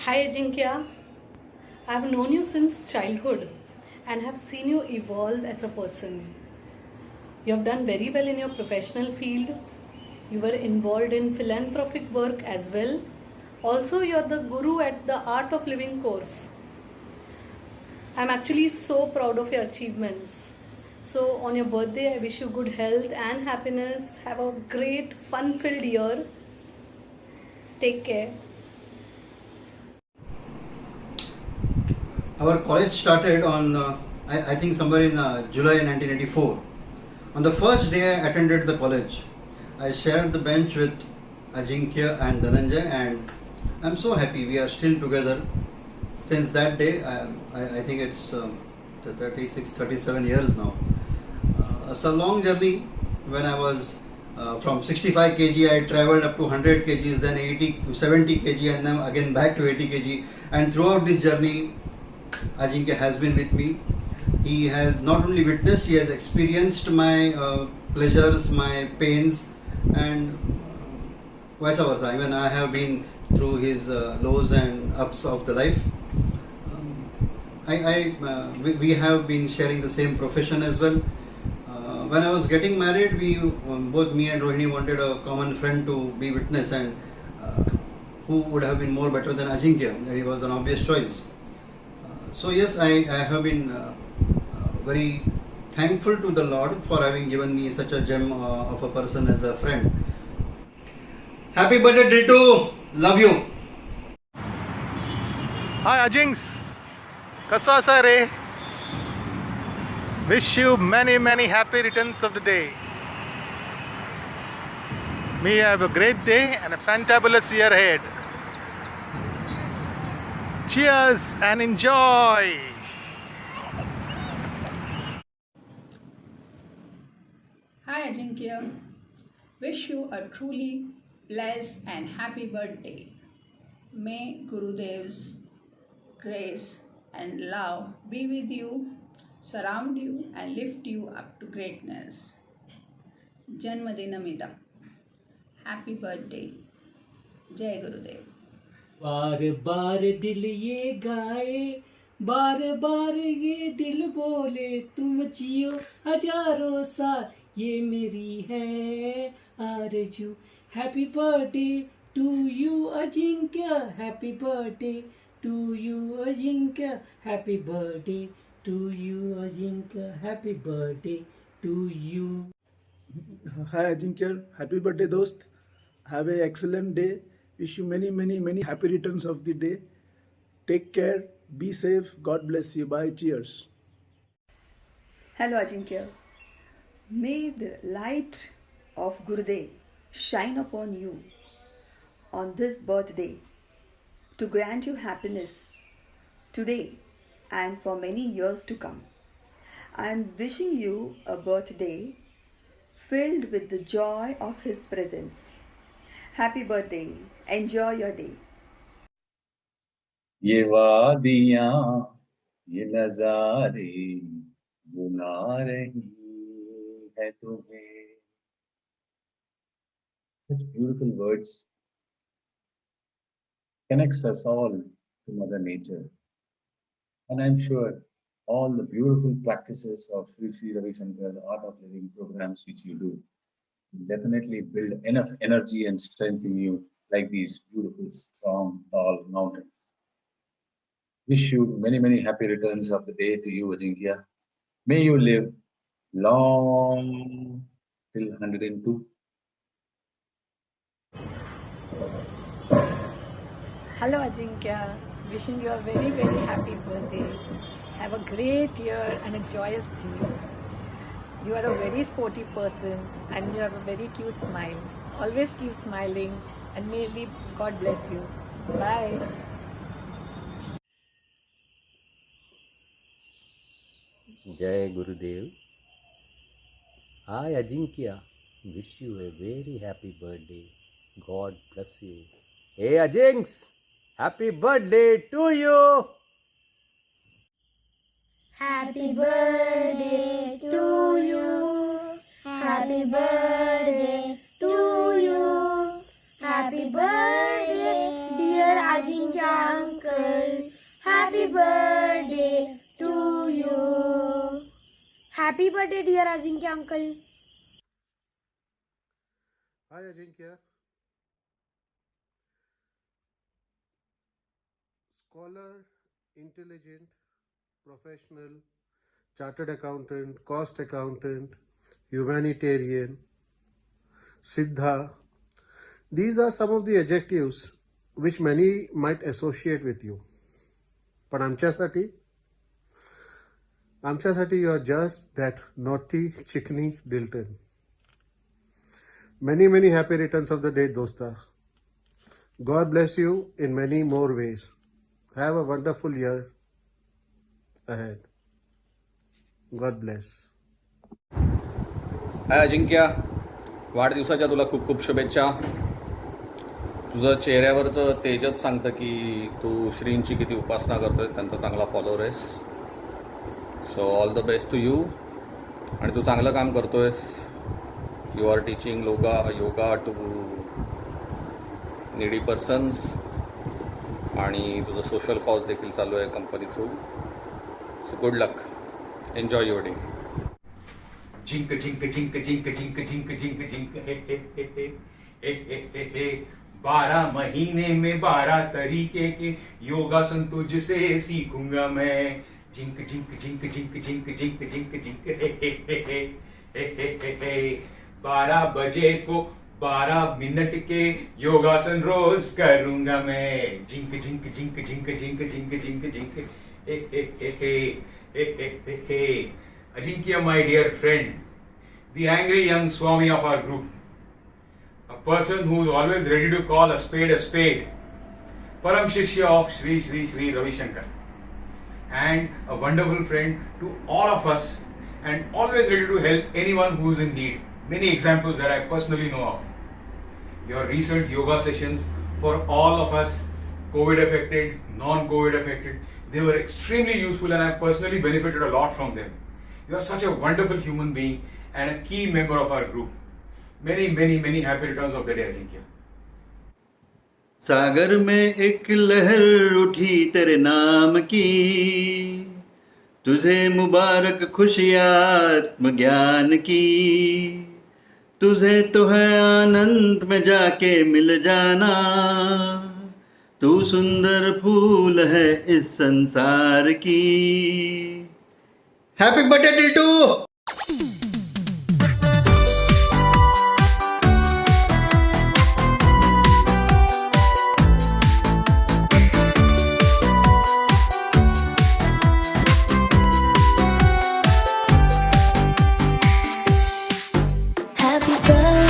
Hi Ajinkya, I have known you since childhood and have seen you evolve as a person. You have done very well in your professional field. You were involved in philanthropic work as well. Also, you are the guru at the Art of Living course. I am actually so proud of your achievements. So, on your birthday, I wish you good health and happiness. Have a great, fun filled year. Take care. Our college started on, I think, somewhere in July 1984. On the first day I attended the college, I shared the bench with Ajinkya and Dhananjay, and I'm so happy we are still together. Since that day, I think it's 36, 37 years now. It's a long journey. When I was from 65 kg, I traveled up to 100 kgs, then 80 to 70 kg, and then again back to 80 kg. And throughout this journey, Ajinkya has been with me. He has not only witnessed, he has experienced my pleasures, my pains, and vice versa. Even I have been through his lows and ups of the life. We have been sharing the same profession as well. When I was getting married, both me and Rohini wanted a common friend to be witness, and who would have been more better than Ajinkya? He was an obvious choice. So yes, I have been very thankful to the Lord for having given me such a gem of a person as a friend. Happy birthday, Diltu! Love you! Hi Ajinks, kasa asa re? Wish you many happy returns of the day. May you have a great day and a fantabulous year ahead. Cheers and enjoy! Hi Ajinkya, wish you a truly blessed and happy birthday. May Gurudev's grace and love be with you, surround you and lift you up to greatness. Janmadinamidam. Happy birthday. Jai Gurudev. बार बार दिल ये गाए, बार बार ये दिल बोले, तुम जियो हजारों साल, ये मेरी है आरज़ू. Happy birthday to you Ajinkya, happy birthday to you Ajinkya, happy birthday to you Ajinkya, happy birthday to you. Hi Ajinkya, happy birthday dost. Have an excellent day. Wish you many happy returns of the day. Take care, be safe, God bless you. Bye, cheers. Hello Ajinkya. May the light of Gurudev shine upon you on this birthday to grant you happiness today and for many years to come. I am wishing you a birthday filled with the joy of His presence. Happy birthday. Enjoy your day. ये वादियाँ ये नज़ारे बुला रही है तुम्हें. Such beautiful words connects us all to Mother Nature, and I'm sure all the beautiful practices of Sri Ravi Shankar Art of Living programs which you do will definitely build enough energy and strength in you, like these beautiful, strong, tall mountains. Wish you many happy returns of the day to you, Ajinkya. May you live long till 102. Hello Ajinkya, wishing you a very happy birthday. Have a great year and a joyous day. You are a very sporty person and you have a very cute smile. Always keep smiling and maybe God bless you. Bye. Jai Gurudev. I, Ajinkya, wish you a very happy birthday. God bless you. Hey Ajinks, happy birthday to you. Happy birthday to you. Happy birthday to you. Happy birthday, dear Ajinkya uncle. Happy birthday to you. Happy birthday, dear Ajinkya uncle. Hi Ajinkya. Scholar, intelligent, professional, chartered accountant, cost accountant, humanitarian, Siddha. These are some of the adjectives which many might associate with you. But आमच्यासाठी you are just that naughty, chickeny Dilton. Many, many happy returns of the day, dosta. God bless you in many more ways. Have a wonderful year ahead. God bless. हाय अजिंक्य, वाढदिवसाच्या तुला खूप खूप शुभेच्छा. तुझं चेहऱ्यावरचं तेजच सांगतं की तू श्रींची किती उपासना करतोयस, त्यांचा चांगला फॉलोअर आहेस. So all the best to you. आणि तू चांगलं काम करतोयस. You are teaching yoga to needy persons आणि तुझं सोशल कॉज देखील चालू आहे company through. So good luck. Enjoy your day. जिंक जिंक जिंक जिंक जिंक जिंक जिंक जिंक हे हे हे हे हे हे हे हे 12 महीने में 12 तरीके के योगासन तुझसे सीखूंगा मैं. जिंक जिंक जिंक जिंक जिंक जिंक जिंक जिंक हे हे हे हे हे हे हे 12 बजे को 12 मिनट के योगासन रोज करूंगा मैं. जिंक जिंक जिंक जिंक जिंक जिंक जिंक जिंक हे हे हे हे हे हे हे. Ajinkya, my dear friend, the angry young Swami of our group, a person who is always ready to call a spade, Param Shishya of Sri Sri Sri Ravi Shankar, and a wonderful friend to all of us, and always ready to help anyone who is in need. Many examples that I personally know of. Your recent yoga sessions for all of us, COVID affected, non-COVID affected, they were extremely useful and I personally benefited a lot from them. You are such a wonderful human being and a key member of our group. Many, many, many happy returns of the day, Ajinkya. सागर में एक लहर उठी तेरे नाम की, तुझे मुबारक खुशियात्म ज्ञान की. तुझे तो है आनंद में जाके मिल जाना, तू सुंदर फूल है इस संसार की. Happy birthday Tiltu. Happy birthday.